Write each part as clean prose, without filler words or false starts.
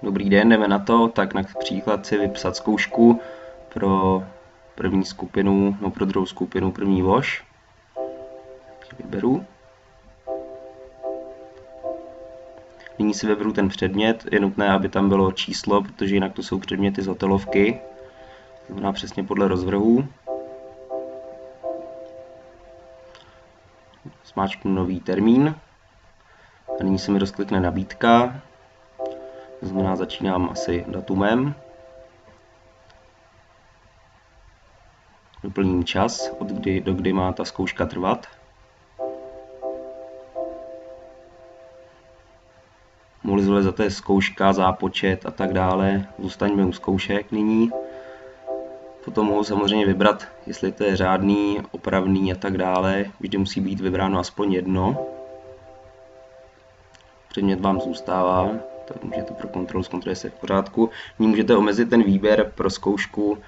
Dobrý den, jdeme na to, tak například si vypsat zkoušku pro první skupinu, no pro druhou skupinu první voš. Vyberu. Nyní si vyberu ten předmět, je nutné, aby tam bylo číslo, protože jinak to jsou předměty z hotelovky. To znamená přesně podle rozvrhu. Zmáčknu nový termín. A nyní se mi rozklikne nabídka. To znamená, začínám asi datumem. Doplním čas, od kdy do kdy má ta zkouška trvat. Mohli za to je zkouška, zápočet a tak dále. Zůstaňme u zkoušek nyní. Potom mohu samozřejmě vybrat, jestli to je řádný, opravný a tak dále. Vždy musí být vybráno aspoň jedno. Předmět vám zůstává, tak můžete pro kontrolu zkontrolovat, jestli je v pořádku. Nyní můžete omezit ten výběr pro zkoušku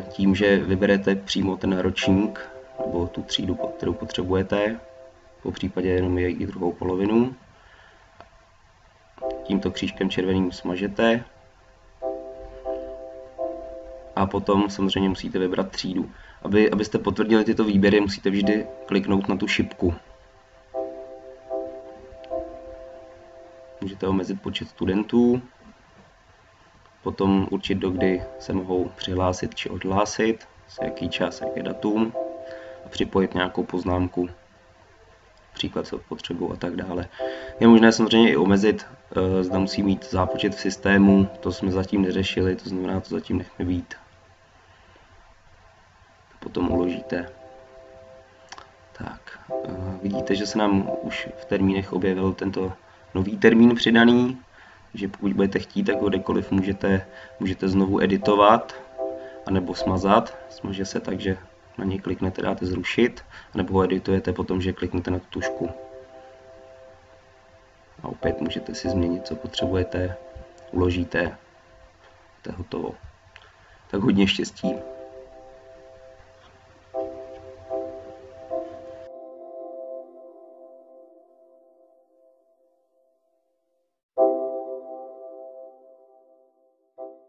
tím, že vyberete přímo ten ročník nebo tu třídu, kterou potřebujete, po případě jenom její druhou polovinu. Tímto křížkem červeným smažete a potom samozřejmě musíte vybrat třídu. Abyste potvrdili tyto výběry, musíte vždy kliknout na tu šipku. Můžete omezit počet studentů, potom určit, do kdy se mohou přihlásit či odhlásit, jaký čas, jaký datum a připojit nějakou poznámku, příklad co potřebuji a tak dále. Je možné samozřejmě i omezit, zda musí mít zápočet v systému, to jsme zatím neřešili, to znamená, to zatím nechme být. Potom uložíte. Tak, vidíte, že se nám už v termínech objevil tento nový termín přidaný, takže pokud budete chtít, tak ho kdekoliv můžete znovu editovat, anebo smazat. Smaže se tak, že na něj kliknete, dáte zrušit, nebo ho editujete potom, že kliknete na tu tušku. A opět můžete si změnit, co potřebujete, uložíte, to je hotovo. Tak hodně štěstí.